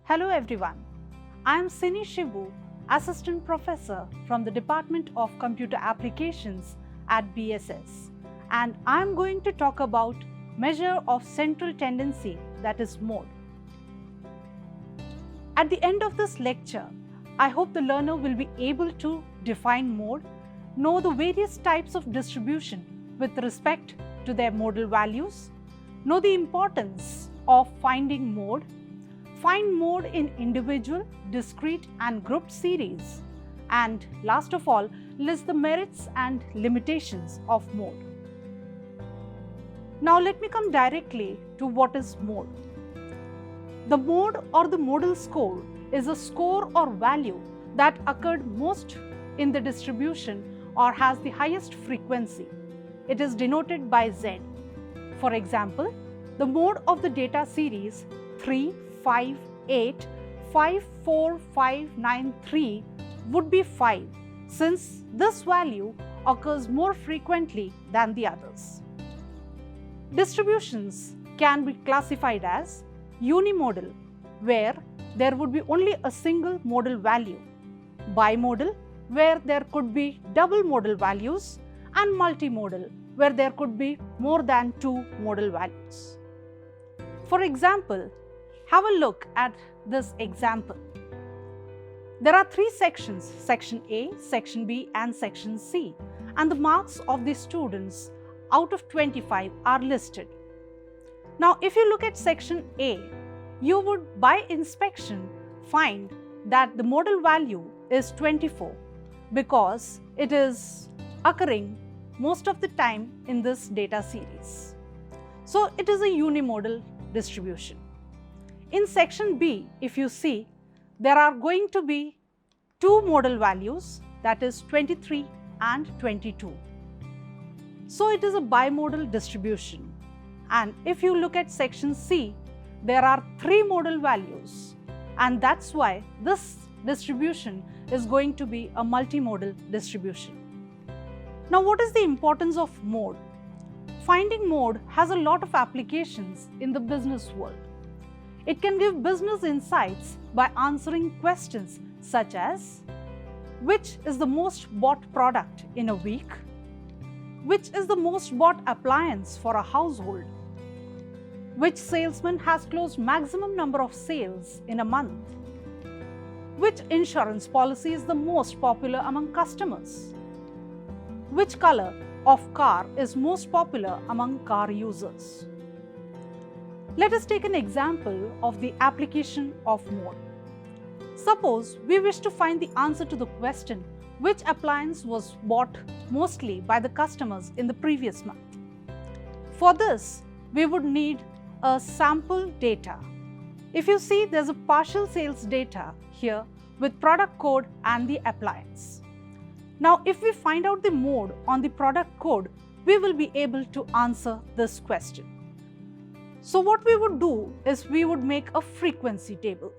Hello everyone, I am Sini Shibu, Assistant Professor from the Department of Computer Applications at BSS, and I am going to talk about measure of central tendency, that is mode. At the end of this lecture, I hope the learner will be able to define mode, know the various types of distribution with respect to their modal values, know the importance of finding mode, find mode in individual, discrete and grouped series, and last of all, list the merits and limitations of mode. Now let me come directly to what is mode. The mode or the modal score is a score or value that occurred most in the distribution or has the highest frequency. It is denoted by Z. For example, the mode of the data series 3, 5, 8, 5, 4, 5, 9, 3 would be 5, since this value occurs more frequently than the others. Distributions can be classified as unimodal, where there would be only a single modal value, bimodal, where there could be double modal values, and multimodal, where there could be more than two modal values. For example, have a look at this example. There are three sections, section A, section B and section C, and the marks of the students out of 25 are listed. Now, if you look at section A, you would by inspection find that the modal value is 24 because it is occurring most of the time in this data series. So, it is a unimodal distribution. In section B, if you see, there are going to be two modal values, that is 23 and 22. So, it is a bimodal distribution. And if you look at section C, there are three modal values, and that's why this distribution is going to be a multimodal distribution. Now, what is the importance of mode? Finding mode has a lot of applications in the business world. It can give business insights by answering questions such as, which is the most bought product in a week? Which is the most bought appliance for a household? Which salesman has closed maximum number of sales in a month? Which insurance policy is the most popular among customers? Which color of car is most popular among car users? Let us take an example of the application of mode. Suppose we wish to find the answer to the question, which appliance was bought mostly by the customers in the previous month. For this, we would need a sample data. If you see, there's a partial sales data here with product code and the appliance. Now, if we find out the mode on the product code, we will be able to answer this question. So, what we would do is we would make a frequency table.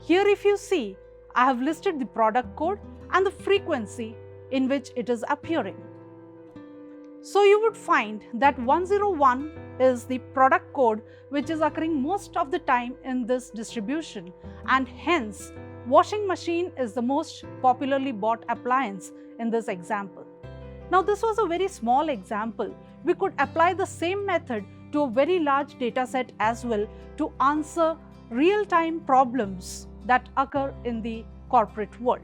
Here, if you see, I have listed the product code and the frequency in which it is appearing. So, you would find that 101 is the product code which is occurring most of the time in this distribution, and hence washing machine is the most popularly bought appliance in this example. Now, this was a very small example. We could apply the same method to a very large data set as well to answer real-time problems that occur in the corporate world.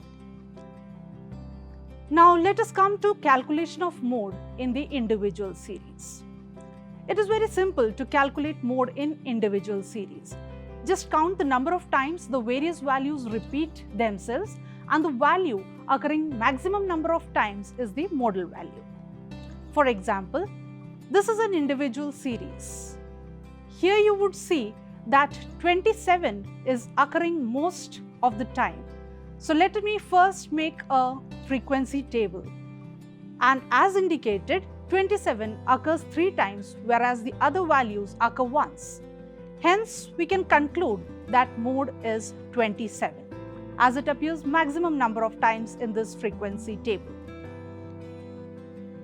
Now, let us come to calculation of mode in the individual series. It is very simple to calculate mode in individual series. Just count the number of times the various values repeat themselves, and the value occurring maximum number of times is the modal value. For example, this is an individual series. Here you would see that 27 is occurring most of the time. So let me first make a frequency table. And as indicated, 27 occurs 3 times, whereas the other values occur once. Hence, we can conclude that mode is 27, as it appears maximum number of times in this frequency table.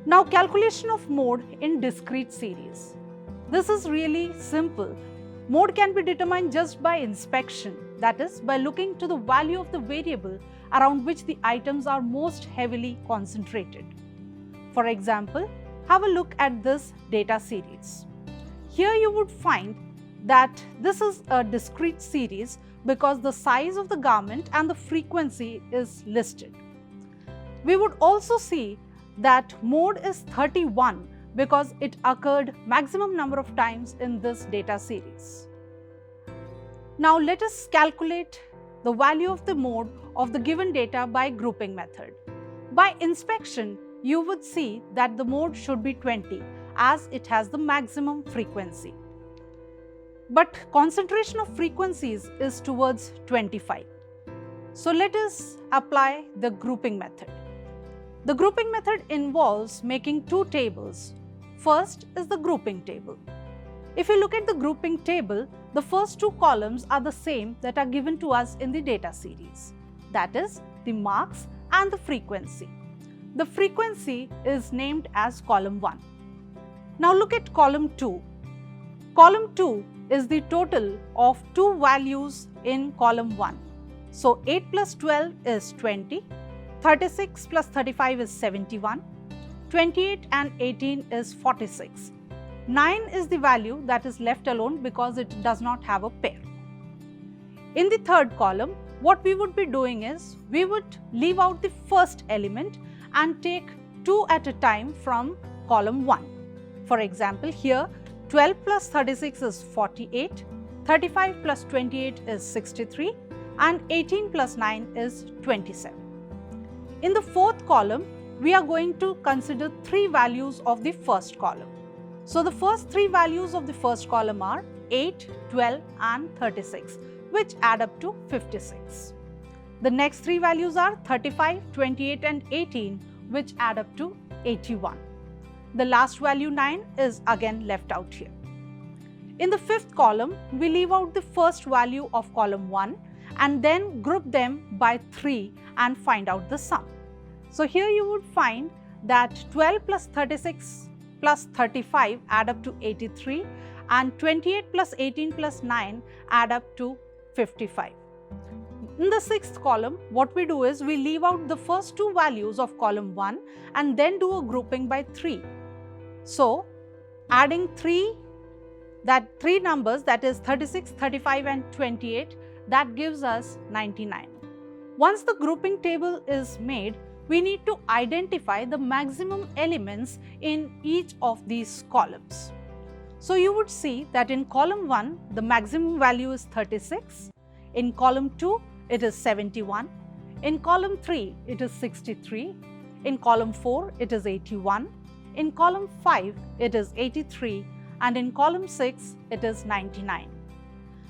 Now, calculation of mode in discrete series. This is really simple. Mode can be determined just by inspection. that is by looking to the value of the variable around which the items are most heavily concentrated. For example, have a look at this data series. Here you would find that this is a discrete series because the size of the garment and the frequency is listed. We would also see that mode is 31 because it occurred maximum number of times in this data series. Now let us calculate the value of the mode of the given data by grouping method. By inspection, you would see that the mode should be 20 as it has the maximum frequency. But concentration of frequencies is towards 25. So let us apply the grouping method. The grouping method involves making two tables. First is the grouping table. If you look at the grouping table, the first two columns are the same that are given to us in the data series. That is the marks and the frequency. The frequency is named as column 1. Now look at column 2. Column 2 is the total of two values in column 1. So 8 plus 12 is 20, 36 plus 35 is 71, 28 and 18 is 46. 9 is the value that is left alone because it does not have a pair. In the third column, what we would be doing is we would leave out the first element and take two at a time from column 1. For example, here 12 plus 36 is 48, 35 plus 28 is 63 and 18 plus 9 is 27. In the fourth column, we are going to consider three values of the first column. So the first three values of the first column are 8, 12 and 36, which add up to 56. The next three values are 35, 28 and 18, which add up to 81. The last value 9 is again left out here. In the fifth column, we leave out the first value of column 1 and then group them by 3 and find out the sum. So here you would find that 12 plus 36 plus 35 add up to 83 and 28 plus 18 plus 9 add up to 55. In the sixth column, what we do is we leave out the first two values of column 1 and then do a grouping by 3. So adding three numbers, that is 36, 35 and 28, that gives us 99. Once the grouping table is made, we need to identify the maximum elements in each of these columns. So you would see that in column 1, the maximum value is 36, in column 2, it is 71, in column 3, it is 63, in column 4, it is 81, in column 5, it is 83 and in column 6, it is 99.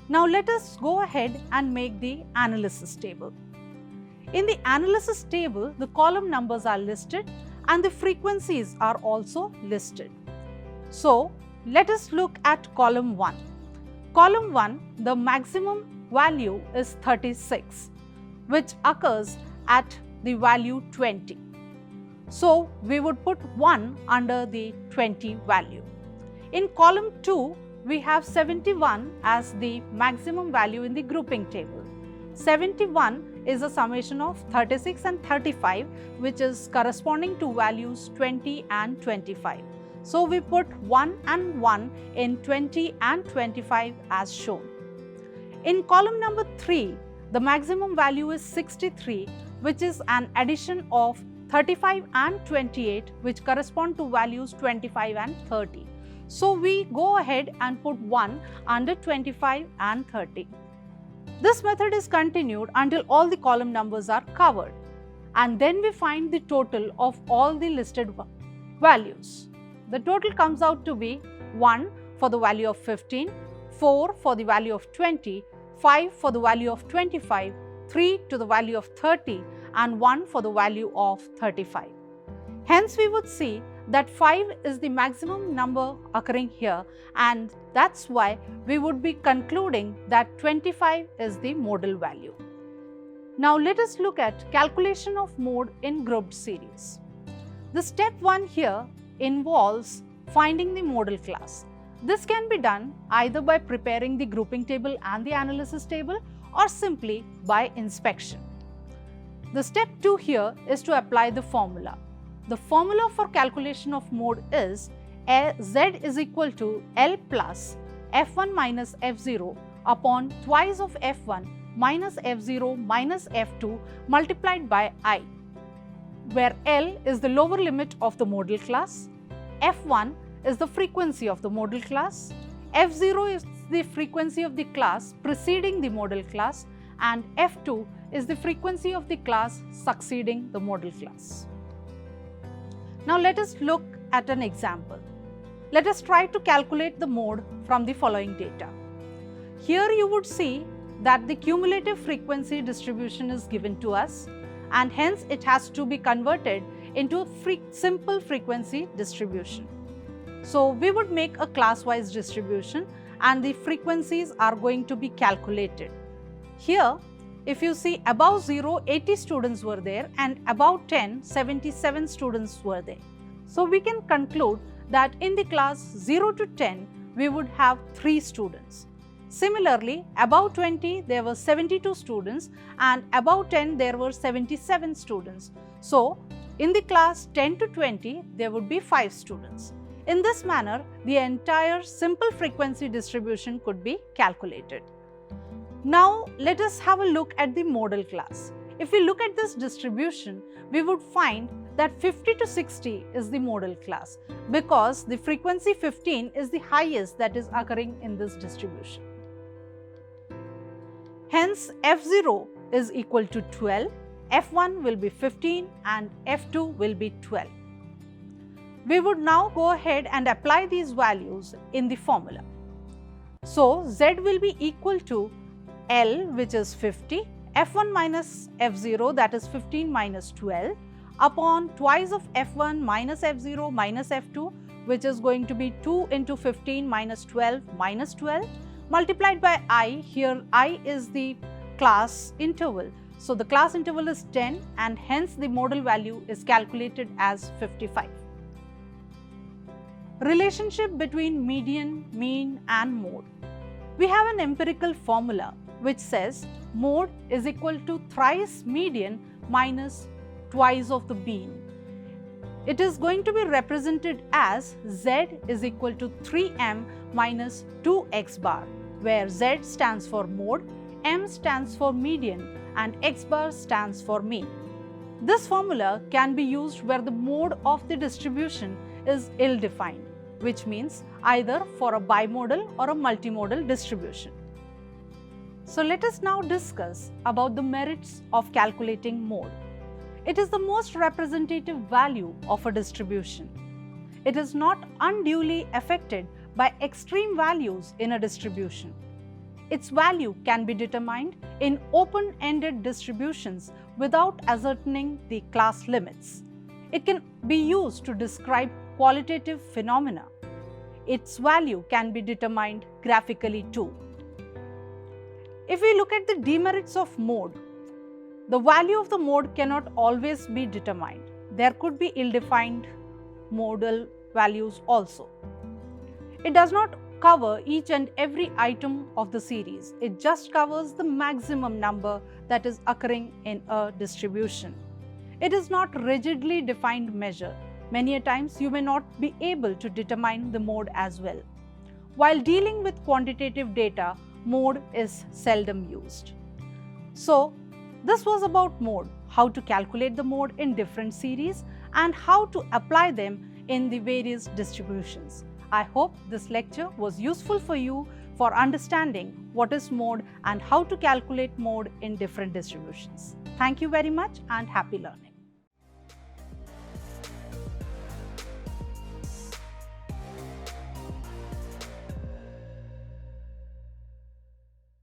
Now let us go ahead and make the analysis table. In the analysis table, the column numbers are listed and the frequencies are also listed. So let us look at column 1. Column 1, the maximum value is 36, which occurs at the value 20. So we would put 1 under the 20 value. In column 2, we have 71 as the maximum value in the grouping table. 71 is a summation of 36 and 35, which is corresponding to values 20 and 25. So we put 1 and 1 in 20 and 25 as shown. In column number 3, the maximum value is 63, which is an addition of 35 and 28, which correspond to values 25 and 30. So we go ahead and put 1 under 25 and 30. This method is continued until all the column numbers are covered, and then we find the total of all the listed values. The total comes out to be 1 for the value of 15, 4 for the value of 20, 5 for the value of 25, 3 to the value of 30 and 1 for the value of 35. Hence we would see that 5 is the maximum number occurring here, and that's why we would be concluding that 25 is the modal value. Now let us look at calculation of mode in grouped series. The step 1 here involves finding the modal class. This can be done either by preparing the grouping table and the analysis table, or simply by inspection. The step 2 here is to apply the formula. The formula for calculation of mode is Z is equal to L plus F1 minus F0 upon twice of F1 minus F0 minus F2 multiplied by I, where L is the lower limit of the modal class, F1 is the frequency of the modal class, F0 is the frequency of the class preceding the modal class, and F2 is the frequency of the class succeeding the modal class. Now let us look at an example. Let us try to calculate the mode from the following data. Here you would see that the cumulative frequency distribution is given to us, and hence it has to be converted into a simple frequency distribution. So we would make a class-wise distribution and the frequencies are going to be calculated. Here, if you see above 0, 80 students were there, and above 10, 77 students were there. So we can conclude that in the class 0 to 10, we would have 3 students. Similarly, above 20, there were 72 students, and above 10, there were 77 students. So, in the class 10 to 20, there would be 5 students. In this manner, the entire simple frequency distribution could be calculated. Now, let us have a look at the modal class. If we look at this distribution, we would find that 50 to 60 is the modal class, because the frequency 15 is the highest that is occurring in this distribution. Hence, F0 is equal to 12, F1 will be 15 and F2 will be 12. We would now go ahead and apply these values in the formula. So, Z will be equal to L, which is 50, F1 minus F0, that is 15 minus 12, upon twice of F1 minus F0 minus F2, which is going to be 2 into 15 minus 12 minus 12, multiplied by I. Here I is the class interval. So, the class interval is 10 and hence the modal value is calculated as 55. Relationship between median, mean and mode. We have an empirical formula which says mode is equal to thrice median minus twice of the mean. It is going to be represented as Z is equal to 3m minus 2x bar, where Z stands for mode, m stands for median and x bar stands for mean. This formula can be used where the mode of the distribution is ill-defined, which means either for a bimodal or a multimodal distribution. So let us now discuss about the merits of calculating mode. It is the most representative value of a distribution. It is not unduly affected by extreme values in a distribution. Its value can be determined in open-ended distributions without ascertaining the class limits. It can be used to describe qualitative phenomena. Its value can be determined graphically too. If we look at the demerits of mode, the value of the mode cannot always be determined. There could be ill-defined modal values also. It does not cover each and every item of the series. It just covers the maximum number that is occurring in a distribution. It is not rigidly defined measure. Many a times you may not be able to determine the mode as well. While dealing with quantitative data, mode is seldom used. So, this was about mode, how to calculate the mode in different series and how to apply them in the various distributions. I hope this lecture was useful for you for understanding what is mode and how to calculate mode in different distributions. Thank you very much and happy learning.